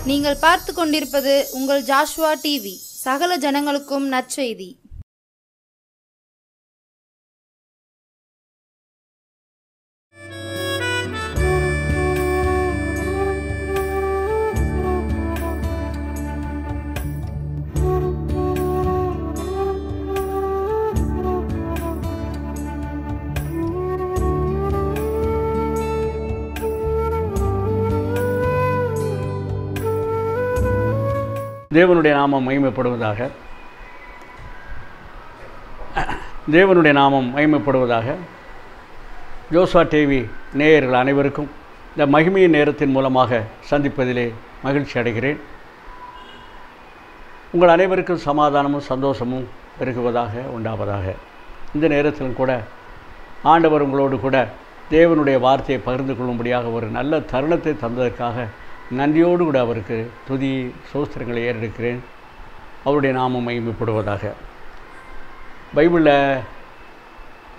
நீங்கள் பார்த்து கொண்டிருப்பது உங்கள் ஜாஷ்வா டிவி. சகல ஜனங்களுக்கும் நற்செய்தி. தேவனுடைய நாமம் மகிமைப்படுவதாக. தேவனுடைய நாமம் மகிமைப்படுவதாக. ஜோஸ்வா டிவி நேயர்கள் அனைவருக்கும் இந்த மகிமையின் நேரத்தின் மூலமாக சந்திப்பதிலே மகிழ்ச்சி அடைகிறேன். உங்கள் அனைவருக்கும் சமாதானமும் சந்தோஷமும் பெருகுவதாக உண்டாவதாக. இந்த நேரத்திலும் கூட ஆண்டவர் உங்களோடு கூட தேவனுடைய வார்த்தையை பகிர்ந்து கொள்ளும்படியாக ஒரு நல்ல தருணத்தை தந்ததற்காக நன்றியோடு கூட அவருக்கு துதி சோஸ்திரங்களை ஏறெடுக்கிறேன். அவருடைய நாமம் மகிமைப்படுவதாக. பைபிளில்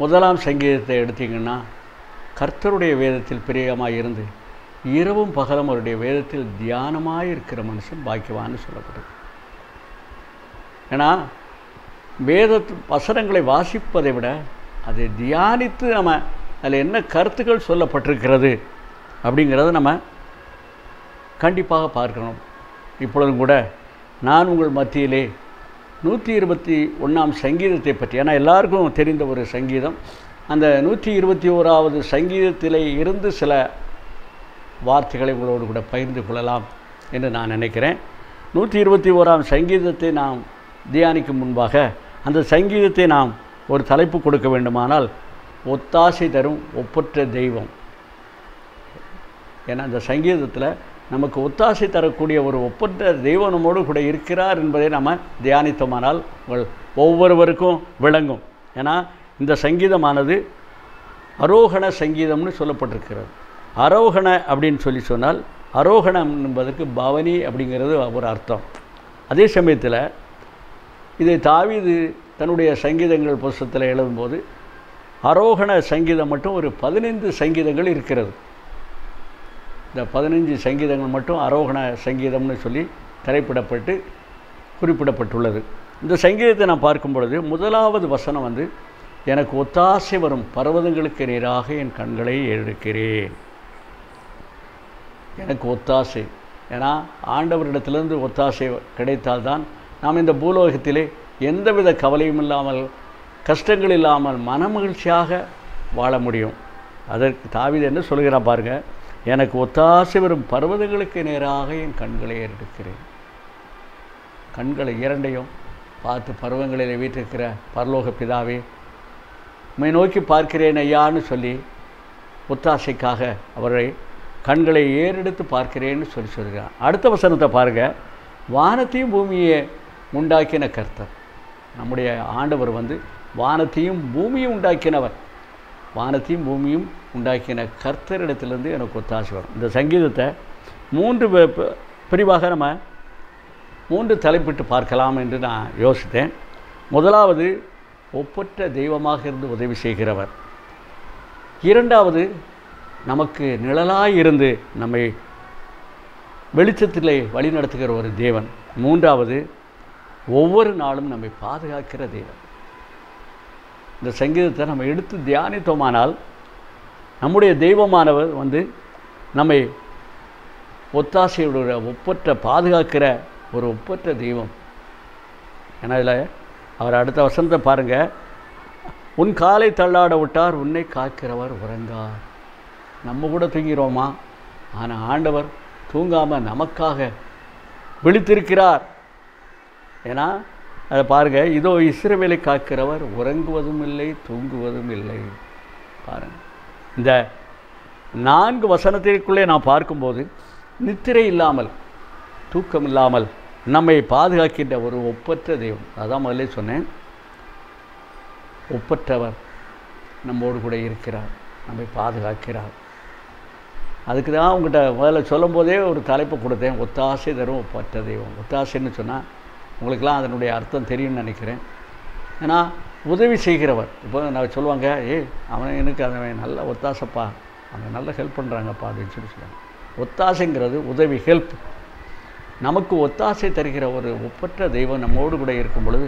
1ஆம் சங்கீதத்தை எடுத்திங்கன்னா, கர்த்தருடைய வேதத்தில் பிரியமாக இருந்து இரவும் பகலும் அவருடைய வேதத்தில் தியானமாக இருக்கிற மனுஷன் பாக்கியவான்னு சொல்லப்படுது. ஏன்னா வேத வசனங்களை வாசிப்பதை விட அதை தியானித்து நம்ம அதில் என்ன கருத்துக்கள் சொல்லப்பட்டிருக்கிறது அப்படிங்கிறத நம்ம கண்டிப்பாக பார்க்கணும். இப்பொழுதும் கூட நான் உங்கள் மத்தியிலே 121ஆம் சங்கீதத்தை பற்றி, ஏன்னா எல்லாருக்கும் தெரிந்த ஒரு சங்கீதம், அந்த 121வது சங்கீதத்திலே இருந்து சில வார்த்தைகளை உங்களோடு கூட பகிர்ந்து கொள்ளலாம் என்று நான் நினைக்கிறேன். 121ஆம் சங்கீதத்தை நாம் தியானிக்கும் முன்பாக அந்த சங்கீதத்தை நாம் ஒரு தலைப்பு கொடுக்க வேண்டுமானால், ஒத்தாசை தரும் ஒப்பற்ற தெய்வம். ஏன்னா அந்த சங்கீதத்தில் நமக்கு ஒத்தாசை தரக்கூடிய ஒரு ஒப்பற்ற தெய்வம் நம்மோடு கூட இருக்கிறார் என்பதை நம்ம தியானித்தோமானால் உங்கள் ஒவ்வொருவருக்கும் விளங்கும். ஏன்னா இந்த சங்கீதமானது அரோகண சங்கீதம்னு சொல்லப்பட்டிருக்கிறது. அரோகண அப்படின்னு சொன்னால், அரோகணம் என்பதற்கு பவனி அப்படிங்கிறது ஒரு அர்த்தம். அதே சமயத்தில் இதை தாவீது தன்னுடைய சங்கீதங்கள் புஸ்தகத்தில் எழுதும்போது அரோகண சங்கீதம் மட்டும் ஒரு 15 சங்கீதங்கள் இருக்கிறது. இந்த 15 சங்கீதங்கள் மட்டும் அரோகண சங்கீதம்னு சொல்லி திரைப்பிடப்பட்டு குறிப்பிடப்பட்டுள்ளது. இந்த சங்கீதத்தை நான் பார்க்கும் பொழுது 1வது வசனம் எனக்கு ஒத்தாசை வரும் பர்வதங்களுக்கு நேராக என் கண்களை எடுக்கிறேன். எனக்கு ஒத்தாசை, ஏன்னா ஆண்டவரிடத்திலிருந்து ஒத்தாசை கிடைத்தால்தான் நாம் இந்த பூலோகத்திலே எந்தவித கவலையும் இல்லாமல், கஷ்டங்கள் இல்லாமல், மனமகிழ்ச்சியாக வாழ முடியும். அதற்கு தாவீது என்ன சொல்கிறா பாருங்க, எனக்கு ஒத்தாசை வரும் பர்வதங்களுக்கு நேராக என் கண்களை எடுக்கிறேன். கண்களை இரண்டையும் பார்த்து பர்வங்களில் வீட்டிருக்கிற பரலோக பிதாவே உம்மை நோக்கி பார்க்கிறேன் ஐயான்னு சொல்லி ஒத்தாசைக்காக அவரை கண்களை ஏறெடுத்து பார்க்கிறேன்னு சொல்கிறார். அடுத்த வசனத்தை பாருங்கள், வானத்தையும் பூமியை உண்டாக்கின கர்த்தர். நம்முடைய ஆண்டவர் வானத்தையும் பூமியும் உண்டாக்கினவர். வானத்தையும் பூமியும் உண்டாக்கின கர்த்தரிடத்திலிருந்து எனக்கு ஒத்தாசை வரும். இந்த சங்கீதத்தை 3 பிரிவாக நம்ம 3 தலைப்பிட்டு பார்க்கலாம் என்று நான் யோசித்தேன். முதலாவது, ஒப்பற்ற தெய்வமாக இருந்து உதவி செய்கிறவர். 2வது, நமக்கு நிழலாய் இருந்து நம்மை வெளிச்சத்திலே வழி நடத்துகிற ஒரு தேவன். 3வது, ஒவ்வொரு நாளும் நம்மை பாதுகாக்கிற தேவன். இந்த சங்கீதத்தை நம்ம எடுத்து தியானித்தோமானால் நம்முடைய தெய்வமானவர் நம்மை ஒத்தாசையுடைய ஒப்பற்ற பாதுகாக்கிற ஒரு ஒப்பற்ற தெய்வம். ஏன்னா இதில் அவர் அடுத்த வசனத்தை பாருங்கள், உன் காலை தள்ளாட விட்டார், உன்னை காக்கிறவர் உறங்கார். நம்ம கூட தூங்கிறோமா? ஆனால் ஆண்டவர் தூங்காமல் நமக்காக விழித்திருக்கிறார். ஏன்னா அதை பாருங்கள், இதோ இஸ்ரவேலை காக்கிறவர் உறங்குவதும் இல்லை தூங்குவதும் இல்லை. பாருங்கள், இந்த 4 வசனத்திற்குள்ளே நான் பார்க்கும்போது நித்திரை இல்லாமல் தூக்கம் இல்லாமல் நம்மை பாதுகாக்கின்ற ஒரு ஒப்பற்ற தெய்வம். அதான் முதல்ல சொன்னேன், ஒப்பற்றவர் நம்மோடு கூட இருக்கிறார், நம்மை பாதுகாக்கிறார். அதுக்கு தான் உங்கள்கிட்ட முதல்ல சொல்லும் போதே ஒரு தலைப்பு கொடுத்தேன், ஒத்தாசை தரும் ஒப்பற்ற தெய்வம். ஒத்தாசைன்னு சொன்னால் உங்களுக்கெல்லாம் அதனுடைய அர்த்தம் தெரியும்னு நினைக்கிறேன். ஏன்னா உதவி செய்கிறவர். இப்போ நான் சொல்லுவாங்க, அவன் எனக்கு அவன் நல்ல ஒத்தாசைப்பா, அவன் நல்ல ஹெல்ப் பண்ணுறாங்கப்பா அப்படின்னு சொல்லுவாங்க. ஒத்தாசைங்கிறது உதவி, ஹெல்ப். நமக்கு ஒத்தாசை தருகிற ஒரு ஒப்பற்ற தெய்வம் நம்மோடு கூட இருக்கும் பொழுது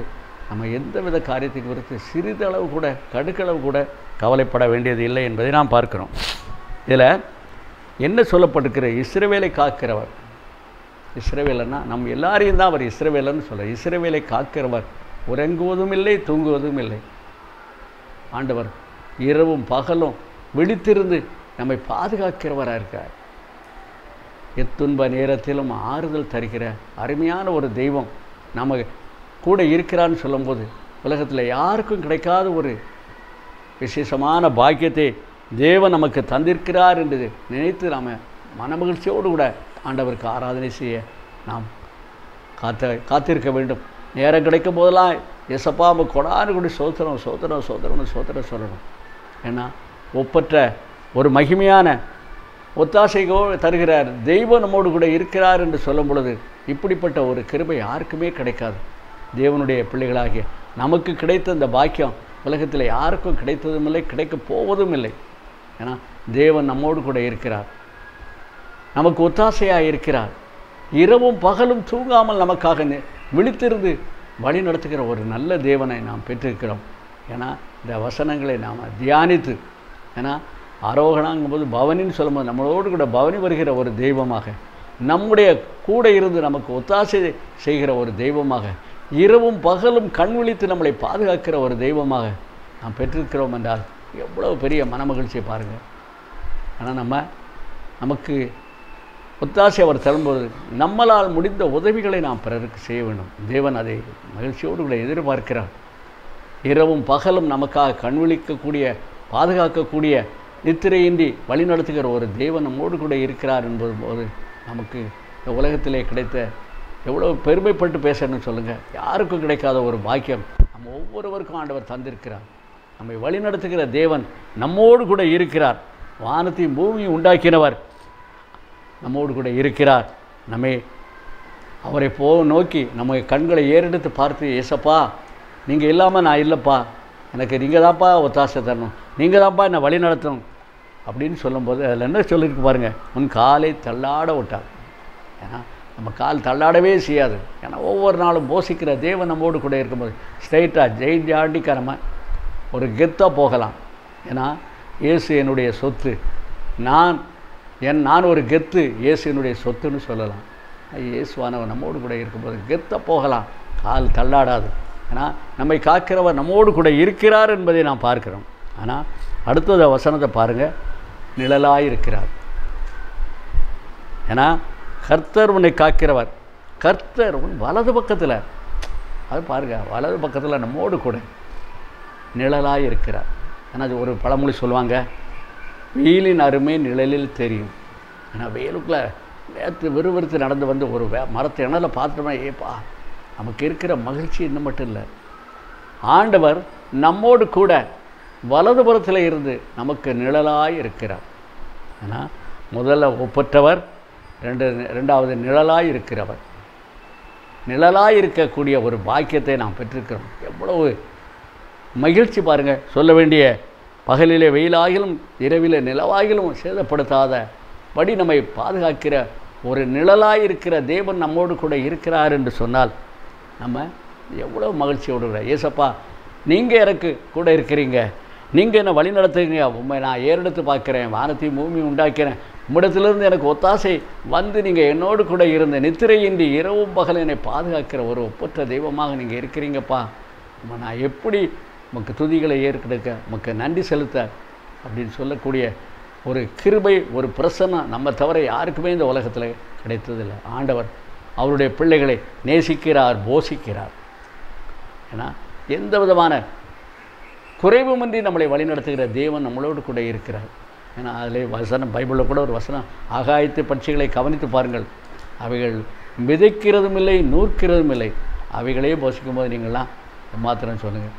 நம்ம எந்தவித காரியத்தை குறித்து சிறிதளவு கூட கடுக்களவு கூட கவலைப்பட வேண்டியது இல்லை என்பதை நாம் பார்க்கிறோம். இதில் என்ன சொல்லப்பட்டிருக்கிற இஸ்ரவேலை காக்கிறவர், இஸ்ரவேலன்னா நம்ம எல்லாரையும் தான் அவர் இஸ்ரவேலன்னு சொல்கிறார். இஸ்ரவேலை காக்கிறவர் உறங்குவதும் இல்லை தூங்குவதும் இல்லை. ஆண்டவர் இரவும் பகலும் விழித்திருந்து நம்மை பாதுகாக்கிறவராக இருக்கார். எத்துன்ப நேரத்திலும் ஆறுதல் தருகிற அருமையான ஒரு தெய்வம் நம்ம கூட இருக்கிறான்னு சொல்லும்போது உலகத்தில் யாருக்கும் கிடைக்காத ஒரு விசேஷமான பாக்கியத்தை தேவன் நமக்கு தந்திருக்கிறார் என்று நினைத்து நாம் மனமகிழ்ச்சியோடு கூட ஆண்டவருக்கு ஆராதனை செய்ய நாம் காத்திருக்க வேண்டும். நேரம் கிடைக்கும் போதெல்லாம் எசப்பா கொடான்னு கூட சோத்திரம் சோத்திரம் சோத்திரம்னு சோத்திரம் சொல்லணும். ஏன்னா ஒப்பற்ற ஒரு மகிமையான ஒத்தாசைகோ தருகிறார் தெய்வம் நம்மோடு கூட இருக்கிறார் என்று சொல்லும் பொழுது இப்படிப்பட்ட ஒரு கிருபை யாருக்குமே கிடைக்காது. தேவனுடைய பிள்ளைகளாகிய நமக்கு கிடைத்த இந்த பாக்கியம் உலகத்தில் யாருக்கும் கிடைத்ததும் இல்லை, கிடைக்கப் போவதும் இல்லை. ஏன்னா தேவன் நம்மோடு கூட இருக்கிறார், நமக்கு ஒத்தாசையாக இருக்கிறார். இரவும் பகலும் தூங்காமல் நமக்காக விழித்திருந்து வழி நடத்துகிற ஒரு நல்ல தேவனை நாம் பெற்றிருக்கிறோம். ஏன்னா இந்த வசனங்களை நாம் தியானித்து, ஏன்னா ஆரோகணாங்கும்போது பவனின்னு சொல்லும்போது நம்மளோடு கூட பவனி வருகிற ஒரு தெய்வமாக, நம்முடைய கூட இருந்து நமக்கு ஒத்தாசை செய்கிற ஒரு தெய்வமாக, இரவும் பகலும் கண் விழித்து நம்மளை பாதுகாக்கிற ஒரு தெய்வமாக நாம் பெற்றிருக்கிறோம் என்றால் எவ்வளவு பெரிய மனமகிழ்ச்சியை பாருங்கள். ஆனால் நமக்கு ஒத்தாசை அவர் தரும்போது நம்மளால் முடிந்த உதவிகளை நாம் பிறருக்கு செய்ய வேண்டும். தேவன் அதை மகிழ்ச்சியோடு கூட எதிர்பார்க்கிறார். இரவும் பகலும் நமக்காக கண்விழிக்கக்கூடிய பாதுகாக்கக்கூடிய நித்திரையின்றி வழிநடத்துகிற ஒரு தேவன் நம்மோடு கூட இருக்கிறார் என்பது நமக்கு இந்த உலகத்திலே கிடைத்த எவ்வளோ பெருமைப்பட்டு பேசணும்னு சொல்லுங்கள். யாருக்கும் கிடைக்காத ஒரு பாக்கியம் நம்ம ஒவ்வொருவருக்கும் ஆண்டவர் தந்திருக்கிறார். நம்மை வழிநடத்துகிற தேவன் நம்மோடு கூட இருக்கிறார். வானத்தையும் பூமியும் உண்டாக்கினவர் நம்மோடு கூட இருக்கிறார். அவரை நோக்கி நம்ம கண்களை ஏறெடுத்து பார்த்து, ஏசப்பா நீங்கள் இல்லாமல் நான் இல்லைப்பா, எனக்கு நீங்கள் தான்ப்பா ஒத்தாசை தரணும், நீங்கள் தான்ப்பா என்னை வழி நடத்தணும் அப்படின்னு சொல்லும்போது அதில் என்ன சொல்லியிருக்கு பாருங்கள், உன் காலை தள்ளாட விட்டார். ஏன்னா நம்ம கால் தள்ளாடவே செய்யாது. ஏன்னா ஒவ்வொரு நாளும் போஷிக்கிற தேவன் நம்மோடு கூட இருக்கும்போது ஸ்ட்ரைட்டாக ஜெயிஜாண்டிக்க நம்ம ஒரு கெத்தாக போகலாம். ஏன்னா இயேசு என்னுடைய சொத்து, நான் ஒரு கெத்து, இயேசு என்னுடைய சொத்துன்னு சொல்லலாம். இயேசுவானவர் நம்மோடு கூட இருக்கும்போது கெத்தாக போகலாம், கால் தள்ளாடாது. ஏன்னா நம்மை காக்கிறவர் நம்மோடு கூட இருக்கிறார் என்பதை நாம் பார்க்கிறோம். ஆனால் அடுத்தது வசனத்தை பாருங்கள், நிழலாக இருக்கிறார். ஏன்னா கர்த்தர் உன்னை காக்கிறவர், கர்த்தர் உன் வலது பக்கத்தில், அது பாருங்கள், வலது பக்கத்தில் நம்மோடு கூட நிழலாக இருக்கிறார். ஏன்னா அது ஒரு பழமொழி சொல்லுவாங்க, வெயிலின் அருமை நிழலில் தெரியும். ஏன்னா வெயிலுக்குள்ளே நேற்று விறுவிறுத்து நடந்து வந்து ஒரு மரத்தை இணலை பார்த்துட்டோம்னா, ஏப்பா நமக்கு இருக்கிற மகிழ்ச்சி இன்னும் மட்டும் இல்லை, ஆண்டவர் நம்மோடு கூட வலதுபுறத்தில் இருந்து நமக்கு நிழலாய் இருக்கிறார். ஏன்னா முதல்ல ஒப்பற்றவர், ரெண்டாவது நிழலாய் இருக்கிறவர். நிழலாய் இருக்கக்கூடிய ஒரு பாக்கியத்தை நாம் பெற்றிருக்கிறோம். எவ்வளவு மகிழ்ச்சி பாருங்கள். சொல்ல வேண்டிய பகலிலே வெயிலாகிலும் இரவிலே நிலவாகிலும் சேதப்படுத்தாத படி நம்மை பாதுகாக்கிற ஒரு நிழலாய் இருக்கிற தேவன் நம்மோடு கூட இருக்கிறார் என்று சொன்னால் நம்ம எவ்வளோ மகிழ்ச்சியோடு கூட, ஏசப்பா நீங்கள் எனக்கு கூட இருக்கிறீங்க, நீங்கள் என்னை வழி நடத்துறீங்க, உண்மை நான் ஏறெடுத்து பார்க்குறேன், வானத்தையும் பூமியும் உண்டாக்கிறேன், உம்மிடத்திலிருந்து எனக்கு ஒத்தாசை வந்து நீங்கள் என்னோடு கூட இருந்த நித்திரையின்றி இரவும் பகல் என்னை பாதுகாக்கிற ஒரு ஒப்பற்ற தெய்வமாக நீங்கள் இருக்கிறீங்கப்பா, நான் எப்படி உமக்கு துதிகளை ஏற்கெடுக்க உமக்கு நன்றி செலுத்த அப்படின்னு சொல்லக்கூடிய ஒரு கிருபை, ஒரு பிரசன்னம் நம்ம தவிர யாருக்குமே இந்த உலகத்தில் கிடைத்ததில்லை. ஆண்டவர் அவருடைய பிள்ளைகளை நேசிக்கிறார், போஷிக்கிறார். ஏன்னா எந்த விதமான குறைவுமின்றி நம்மளை வழிநடத்துகிற தேவன் நம்மளோடு கூட இருக்கிறார். ஏன்னா அதில் வசனம், பைபிளில் கூட ஒரு வசனம், ஆகாயத்து பட்சிகளை கவனித்து பாருங்கள், அவைகள் விதைக்கிறதும் இல்லை நூற்கிறதும் இல்லை, அவைகளே போஷிக்கும் போது நீங்கள்லாம் மாத்திரம் சொல்லுங்கள்.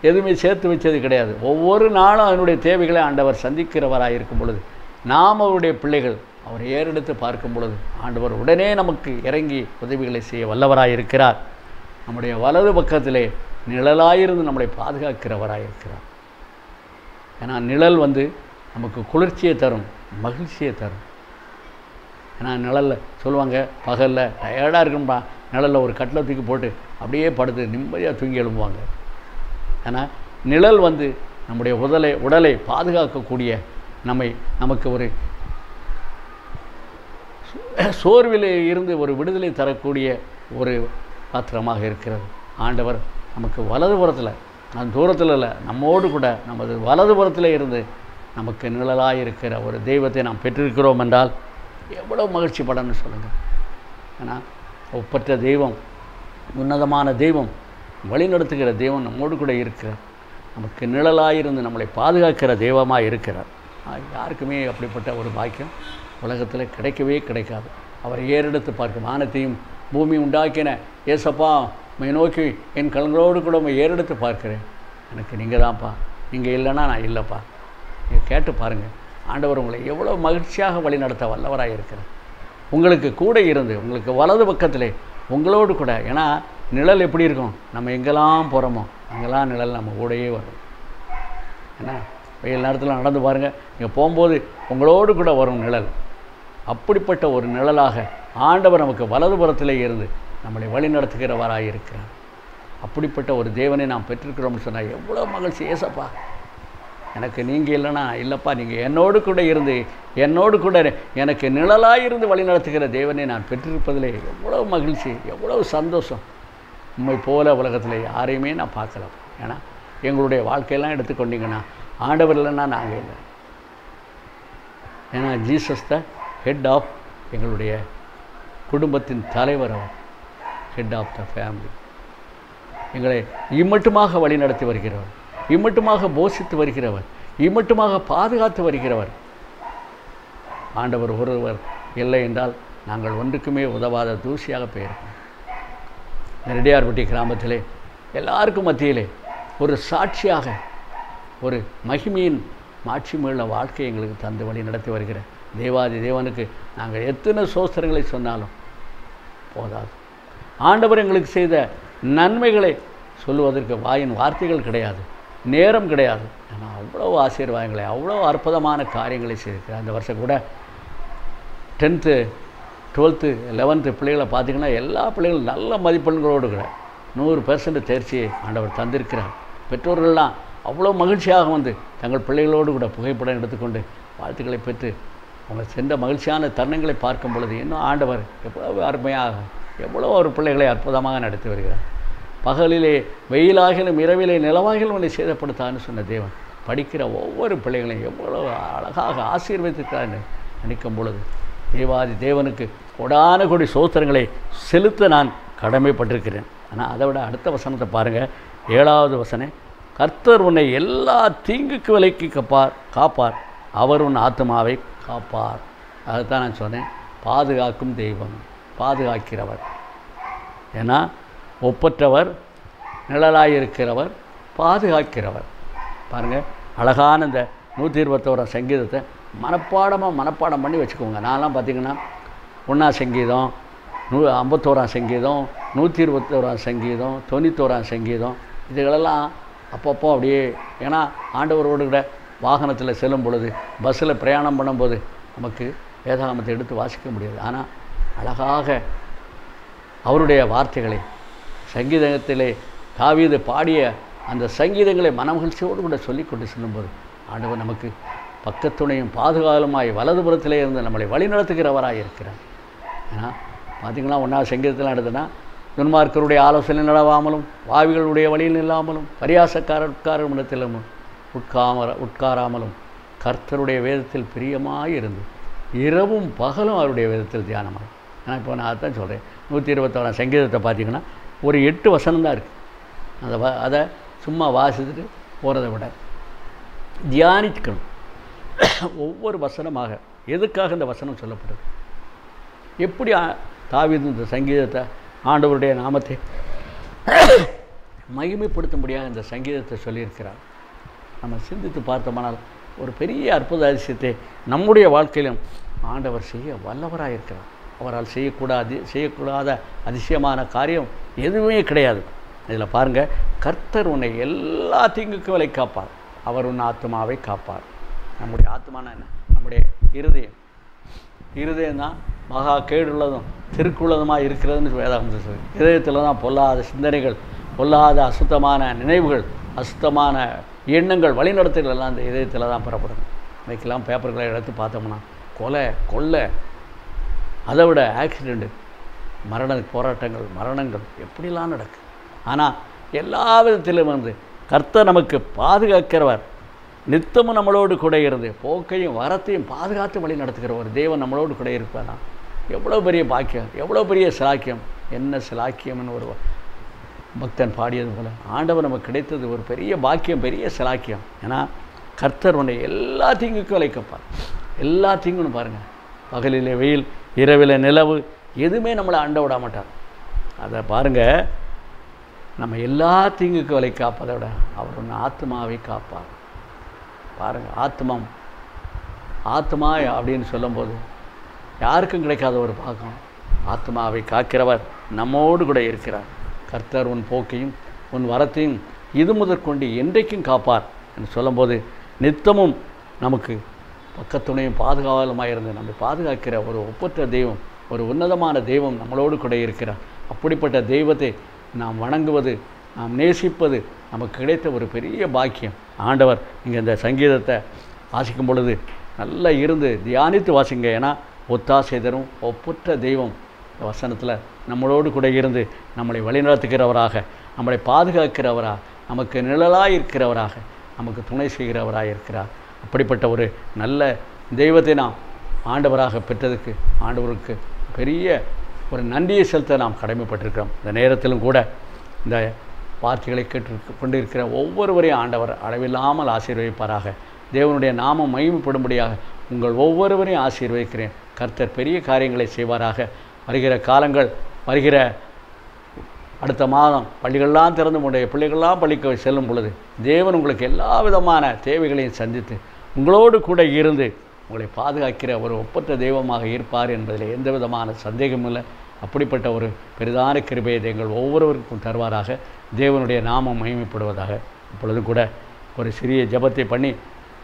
எதுவுமே சேர்த்து வச்சது கிடையாது. ஒவ்வொரு நாளும் அதனுடைய தேவைகளை ஆண்டவர் சந்திக்கிறவராக இருக்கும் பொழுது நாம் அவருடைய பிள்ளைகள் அவர் ஏறெடுத்து பார்க்கும் பொழுது ஆண்டவர் உடனே நமக்கு இறங்கி உதவிகளை செய்ய வல்லவராக இருக்கிறார். நம்முடைய வலது பக்கத்திலே நிழலாயிருந்து நம்மளை பாதுகாக்கிறவராக இருக்கிறார். ஏன்னா நிழல் நமக்கு குளிர்ச்சியை தரும், மகிழ்ச்சியை தரும். ஏன்னா நிழலில் சொல்லுவாங்க, பகலில் டயர்டாக இருக்கும்பா நிழலில் ஒரு கட்டில் தூக்கி போட்டு அப்படியே படுத்து நிம்மதியாக தூங்கி எழும்புவாங்க. ஏன்னா நிழல் வந்து நம்முடைய உடலை பாதுகாக்கக்கூடிய, நமக்கு ஒரு சோர்வில் இருந்து ஒரு விடுதலை தரக்கூடிய ஒரு பாத்திரமாக இருக்கிறது. ஆண்டவர் நமக்கு வலதுபுறத்தில், நான் தூரத்தில் இல்லை, நம்மோடு கூட நமது வலதுபுறத்தில் இருந்து நமக்கு நிழலாக இருக்கிற ஒரு தெய்வத்தை நாம் பெற்றிருக்கிறோம் என்றால் எவ்வளோ மகிழ்ச்சி படணும்னு சொல்லுங்கள். ஏன்னா ஒப்பற்ற தெய்வம், உன்னதமான தெய்வம், வழிநடத்துகிற தெய்வம் நம்மோடு கூட இருக்கிறார். நமக்கு நிழலாக இருந்து நம்மளை பாதுகாக்கிற தெய்வமாக இருக்கிறார். யாருக்குமே அப்படிப்பட்ட ஒரு பாக்கியம் உலகத்தில் கிடைக்கவே கிடைக்காது. அவரை ஏறெடுத்து பார்க்கும் வானத்தையும் பூமி உண்டாக்கின ஏசப்பா மை நோக்கி என் கண்களோடு கூட ஏறெடுத்து பார்க்கிறேன். எனக்கு நீங்கள் தான்ப்பா, நீங்கள் இல்லைன்னா நான் இல்லைப்பா. நீங்கள் கேட்டு பாருங்கள், ஆண்டவர் உங்களை எவ்வளோ மகிழ்ச்சியாக வழி நடத்த வல்லவராக இருக்கிறார். உங்களுக்கு கூட இருந்து உங்களுக்கு வலது பக்கத்திலே உங்களோடு கூட. ஏன்னா நிழல் எப்படி இருக்கும், நம்ம எங்கெல்லாம் போகிறோமோ அங்கெல்லாம் நிழல் நம்ம கூடயே வரும். ஏன்னா வெயில் நேரத்தில் நடந்து பாருங்கள், நீங்கள் போகும்போது உங்களோடு கூட வரும் நிழல். அப்படிப்பட்ட ஒரு நிழலாக ஆண்டவர் நமக்கு வலதுபுறத்திலே இருந்து நம்மளை வழி நடத்துகிறவராக இருக்கிறார். அப்படிப்பட்ட ஒரு தேவனை நாம் பெற்றிருக்கிறோம்னு சொன்னால் எவ்வளோ மகிழ்ச்சி. ஏசப்பா எனக்கு நீங்கள் இல்லைன்னா இல்லைப்பா, நீங்கள் என்னோடு கூட இருந்து என்னோடு கூட எனக்கு நிழலாக இருந்து வழி நடத்துகிற தேவனை நான் பெற்றிருப்பதிலே எவ்வளோ மகிழ்ச்சி, எவ்வளோ சந்தோஷம். உண்மை போல உலகத்தில் யாரையுமே நான் பார்க்கலாம். ஏன்னா எங்களுடைய வாழ்க்கையெல்லாம் எடுத்துக்கொண்டீங்கன்னா ஆண்டவர் இல்லைன்னா நாங்கள் இல்லை. ஏன்னா ஜீசஸ் த ஹெட் ஆஃப் எங்களுடைய குடும்பத்தின் தலைவர், அவர் ஹெட் ஆஃப் த ஃபேமிலி. எங்களை இம்மட்டுமாக வழி நடத்தி வருகிறவர், இம்மட்டுமாக போஷித்து வருகிறவர், இம்மட்டுமாக பாதுகாத்து வருகிறவர் ஆண்டவர் ஒருவர் இல்லை என்றால் நாங்கள் ஒன்றுக்குமே உதவாத தூசியாக போயிருக்கோம். நெரடியார்பட்டி கிராமத்திலே எல்லாருக்கும் மத்தியிலே ஒரு சாட்சியாக ஒரு மகிமையின் மாட்சியுள்ள வாழ்க்கை எங்களுக்கு தந்து வழி நடத்தி வருகிற தேவாதி தேவனுக்கு நாங்கள் எத்தனை சோஸ்திரங்களை சொன்னாலும் போதாது. ஆண்டவர் எங்களுக்கு செய்த நன்மைகளை சொல்லுவதற்கு வாயின் வார்த்தைகள் கிடையாது, நேரம் கிடையாது. ஆனால் அவ்வளோ ஆசீர்வாதங்களை, அவ்வளோ அற்புதமான காரியங்களை செய்திருக்கிறார். அந்த வருஷம் கூட 10th 12th 11th பிள்ளைகளை பார்த்திங்கன்னா எல்லா பிள்ளைகளும் நல்ல மதிப்பெண்களோடு கூட 100% தேர்ச்சியை ஆண்டவர் தந்திருக்கிறார். பெற்றோர்கள்லாம் அவ்வளோ மகிழ்ச்சியாக வந்து தங்கள் பிள்ளைகளோடு கூட புகைப்படம் எடுத்துக்கொண்டு வாழ்த்துக்களை பெற்று அவங்க சென்ற மகிழ்ச்சியான தருணங்களை பார்க்கும் பொழுது இன்னும் ஆண்டவர் எவ்வளவு அருமையாக, எவ்வளோ ஒரு பிள்ளைகளை அற்புதமாக நடத்தி வருகிறார். பகலிலே வெயிலாகிலும் இரவிலே நிலவாகிலும் உன்னை சேதப்படுத்தான்னு சொன்ன தேவன் படிக்கிற ஒவ்வொரு பிள்ளைகளையும் எவ்வளோ அழகாக ஆசீர்வதித்திருக்கிறான்னு நினைக்கும் பொழுது தேவாதி தேவனுக்கு கொடான கொடி சோத்திரங்களை செலுத்த நான் கடமைப்பட்டிருக்கிறேன். ஆனால் அதை விட அடுத்த வசனத்தை பாருங்கள், 7வது வசனம். கர்த்தர் உன்னை எல்லா தீங்குக்கு விலைக்கு காப்பார், அவர் உன் ஆத்மாவை காப்பார். அதுதான் நான் சொன்னேன், பாதுகாக்கும் தெய்வம், பாதுகாக்கிறவர். ஏன்னா ஒப்பற்றவர், நிழலாயிருக்கிறவர், பாதுகாக்கிறவர். பாருங்கள், அழகான இந்த 121 சங்கீதத்தை மனப்பாடம் பண்ணி வச்சுக்கோங்க. நான்லாம் பார்த்திங்கன்னா 1ஆம் சங்கீதம், 51ஆம் சங்கீதம், 121ஆம் சங்கீதம், 91ஆம் சங்கீதம், இதுகளெல்லாம் அப்பப்போ அப்படியே. ஏன்னா ஆண்டவரோடு கூட வாகனத்தில் செல்லும் பொழுது, பஸ்ஸில் பிரயாணம் பண்ணும்போது நமக்கு வேதாகமத்தை எடுத்து வாசிக்க முடியாது. ஆனால் அழகாக அவருடைய வார்த்தைகளை சங்கீதத்திலே தாவீது பாடிய அந்த சங்கீதங்களை மனமகிழ்ச்சியோடு கூட சொல்லிக்கொண்டு செல்லும்போது ஆண்டவர் நமக்கு பக்கத்துணையும் பாதுகாவலுமாய் வலதுபுறத்திலே இருந்து நம்மளை வழிநடத்துகிறவராக இருக்கிறார். ஏன்னா பார்த்திங்கன்னா 1ஆம் சங்கீதத்தில் எடுத்தனா, துன்மார்க்கருடைய ஆலோசனை நடவாமலும் பாவிகளுடைய வழியில் இல்லாமலும் பரியாசக்காரர் இடத்திலும் உட்காராமலும் கர்த்தருடைய வேதத்தில் பிரியமாயிருந்து இரவும் பகலும் அவருடைய வேதத்தில் தியானமாகும். ஏன்னா இப்போ நான் அதான் சொல்கிறேன், 121ஆம் சங்கீதத்தை பார்த்திங்கன்னா ஒரு 8 வசனம் தான் இருக்குது. அதை சும்மா வாசித்துட்டு போகிறத விட தியானிக்கணும் ஒவ்வொரு வசனமாக. எதுக்காக இந்த வசனம் சொல்லப்படுது, எப்படி தாவீது இந்த சங்கீதத்தை ஆண்டவருடைய நாமத்தை மகிமைப்படுத்தும்படியாக இந்த சங்கீதத்தை சொல்லியிருக்கிறார். நம்ம சிந்தித்து பார்த்தோமானால் ஒரு பெரிய அற்புத அதிசயத்தை நம்முடைய வாழ்க்கையிலும் ஆண்டவர் செய்ய வல்லவராக இருக்கிறார். அவரால் செய்யக்கூடாத அதிசயமான காரியம் எதுவுமே கிடையாது. இதில் பாருங்கள், கர்த்தர் உன்னை எல்லா தீங்குக்கும் விலை காப்பார், அவர் உன் ஆத்மாவை காப்பார். நம்முடைய ஆத்மானா என்ன? நம்முடைய இருதயம் தான் மகா கேடுள்ளதும் திருக்குள்ளதுமாக இருக்கிறதுன்னு வேதாகமத்தில் சொல்லி. இதயத்தில் தான் பொல்லாத சிந்தனைகள், பொல்லாத அசுத்தமான நினைவுகள், அசுத்தமான எண்ணங்கள், வழிநடத்தல்கள் எல்லாம் அந்த இதயத்தில் தான் பெறப்படும். இன்றைக்கெல்லாம் பேப்பர்களை எடுத்து பார்த்தோம்னா கொலை, கொள்ளை, அதை விட ஆக்சிடெண்ட்டு, போராட்டங்கள், மரணங்கள் எப்படிலாம் நடக்கு. ஆனால் எல்லா விதத்திலும் கர்த்தர் நமக்கு பாதுகாக்கிறவர், நித்தமும் நம்மளோடு கூட இருந்து போக்கையும் வரத்தையும் பாதுகாத்து வழி நடத்துகிற ஒரு தேவன் நம்மளோடு கூட இருப்பானா. எவ்வளோ பெரிய பாக்கியம், எவ்வளோ பெரிய சிலாக்கியம். என்ன சிலாக்கியம்னு ஒரு பக்தன் பாடியது போல் ஆண்டவர் நமக்கு கிடைத்தது ஒரு பெரிய பாக்கியம், பெரிய சிலாக்கியம். ஏன்னா கர்த்தர் உன்னை எல்லா தீங்குக்கும் விளைக்கப்பார். எல்லா தீங்குன்னு பாருங்கள், பகலில் வெயில், இரவில் நிலவு, எதுவுமே நம்மளை அண்ட விட மாட்டார். அதை பாருங்கள், நம்ம எல்லா தீங்குக்கும் விலை காப்பதை விட அவர் ஒன்று ஆத்மாவை காப்பார். பாருங்கள், ஆத்மா அப்படின்னு சொல்லும்போது யாருக்கும் கிடைக்காத ஒரு பாகம். ஆத்மாவை காக்கிறவர் நம்மோடு கூட இருக்கிறார். கர்த்தர் உன் போக்கையும் உன் வரத்தையும் இது முதற்கொண்டு என்றைக்கும் காப்பார் என்று சொல்லும்போது நித்தமும் நமக்கு பக்கத்துணையும் பாதுகாவலுமாக இருந்து நம்மை பாதுகாக்கிற ஒரு ஒப்பற்ற தெய்வம், ஒரு உன்னதமான தெய்வம் நம்மளோடு கூட இருக்கிறார். அப்படிப்பட்ட தெய்வத்தை நாம் வணங்குவது, நாம் நேசிப்பது நமக்கு கிடைத்த ஒரு பெரிய பாக்கியம். ஆண்டவர் இங்கே இந்த சங்கீதத்தை வாசிக்கும் பொழுது நல்லா இருந்து தியானித்து வாசிங்க. ஏன்னா ஒத்தாசை தரும் ஒப்பற்ற தெய்வம் இந்த வசனத்தில் நம்மளோடு கூட இருந்து நம்மளை வழிநடத்துகிறவராக, நம்மளை பாதுகாக்கிறவராக, நமக்கு நிழலாக இருக்கிறவராக, நமக்கு துணை செய்கிறவராக இருக்கிறார். அப்படிப்பட்ட ஒரு நல்ல தெய்வத்தை நாம் ஆண்டவராக பெற்றதுக்கு ஆண்டவருக்கு பெரிய ஒரு நன்றியை செலுத்த நாம் கடமைப்பட்டிருக்கிறோம். இந்த நேரத்திலும் கூட இந்த வார்த்தைகளை கேட்டு கொண்டிருக்கிற ஒவ்வொருவரையும் ஆண்டவர் அளவில்லாமல் ஆசீர்வதிப்பாராக. தேவனுடைய நாமம் மகிமைப்படும்படியாக உங்கள் ஒவ்வொருவரையும் ஆசீர்வதிக்கிறேன். கர்த்தர் பெரிய காரியங்களை செய்வாராக. வருகிற காலங்கள், வருகிற அடுத்த மாதம் பள்ளிகள்லாம் திறந்து உடைய பிள்ளைகள்லாம் பள்ளிக்கு செல்லும் பொழுது தேவன் உங்களுக்கு எல்லா விதமான தேவைகளையும் சந்தித்து உங்களோடு கூட இருந்து உங்களை பாதுகாக்கிற ஒரு ஒப்பற்ற தெய்வமாக இருப்பார் என்பதில் எந்த விதமான சந்தேகமும் இல்லை. அப்படிப்பட்ட ஒரு பெரிதான கிருபையை எங்கள் ஒவ்வொருவருக்கும் தருவாராக. தேவனுடைய நாமம் மகிமைப்படுவதாக. இப்பொழுதும் கூட ஒரு சிறிய ஜெபத்தை பண்ணி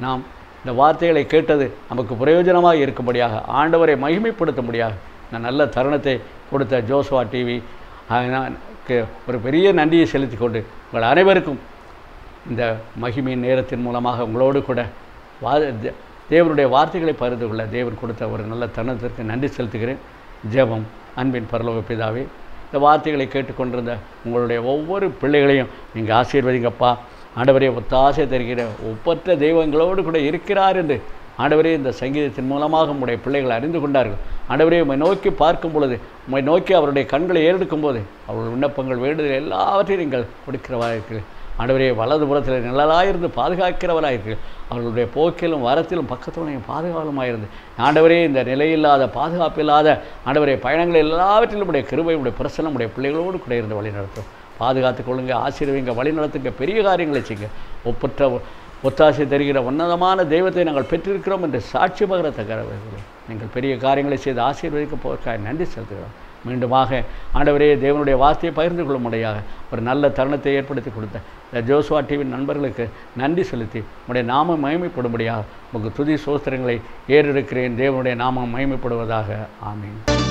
நாம் இந்த வார்த்தைகளை கேட்டது நமக்கு பிரயோஜனமாக இருக்கும்படியாக, ஆண்டவரை மகிமைப்படுத்தும்படியாக இந்த நல்ல தருணத்தை கொடுத்த ஜோசுவா டிவி ஒரு பெரிய நன்றியை செலுத்தி கொண்டு உங்கள் அனைவருக்கும் இந்த மகிமையின் நேரத்தின் மூலமாக உங்களோடு கூட தேவனுடைய வார்த்தைகளை பகிர்ந்து கொள்ள தேவன் கொடுத்த ஒரு நல்ல தருணத்திற்கு நன்றி செலுத்துகிறேன். ஜெபம். அன்பின் பரலோக பிதாவே, இந்த வார்த்தைகளை கேட்டுக்கொண்டிருந்த உங்களுடைய ஒவ்வொரு பிள்ளைகளையும் நீங்கள் ஆசீர்வதிங்கப்பா. ஆண்டவரே, ஒத்தாசை தருகிற ஒப்பற்ற தெய்வங்களோடு கூட இருக்கிறார் என்று ஆண்டவரே இந்த சங்கீதத்தின் மூலமாக உங்களுடைய பிள்ளைகள் அறிந்து கொண்டார்கள். ஆண்டவரே, உம்மை நோக்கி பார்க்கும் பொழுது, உம்மை நோக்கி அவருடைய கண்களை ஏறெடுக்கும் போது அவர்கள் விண்ணப்பங்கள் வேண்டுதல் எல்லாவற்றையும் நீங்கள் கொடுக்கிறவராயிருக்கிறீர்கள். ஆண்டவரே, வலது புறத்தில் நிழலாயிருந்து பாதுகாக்கிறவராயிருக்கிறீர்கள். அவர்களுடைய போக்கிலும் வரத்திலும் பக்கத்துணையும் பாதுகாவலுமாயிருந்து ஆண்டவரே, இந்த நிலையில்லாத பாதுகாப்பில்லாத ஆண்டவரே பயணங்கள் எல்லாவற்றிலும் உடைய கிருபை, உடைய பிரசன்னம் உடைய பிள்ளைகளோடு கூட இருந்து வழி நடத்தும். பாதுகாத்துக் கொள்ளுங்க, ஆசீர்வதிங்க, வழி நடத்துங்க, பெரிய காரியங்களை செய்யுங்க. ஒப்பற்ற ஒத்தாசை தருகிற உன்னதமான தெய்வத்தை நாங்கள் பெற்றிருக்கிறோம் என்று சாட்சி பகரத்தக்கவர்களே, நீங்கள் பெரிய காரியங்களை செய்து ஆசீர்வதிக்க போவதற்காக நன்றி செலுத்துகிறோம். மீண்டுமாக ஆண்டவரே, தேவனுடைய வார்த்தையை பகிர்ந்து கொள்ளும்படியாக ஒரு நல்ல தருணத்தை ஏற்படுத்தி கொடுத்த இந்த ஜோசுவா டிவியின் நண்பர்களுக்கு நன்றி செலுத்தி உங்களுடைய நாமம் மகிமைப்படும்படியாக உங்களுக்கு துதி சோஸ்திரங்களை ஏறெடுக்கிறேன். தேவனுடைய நாமம் மகிமைப்படுவதாக. ஆமீன்.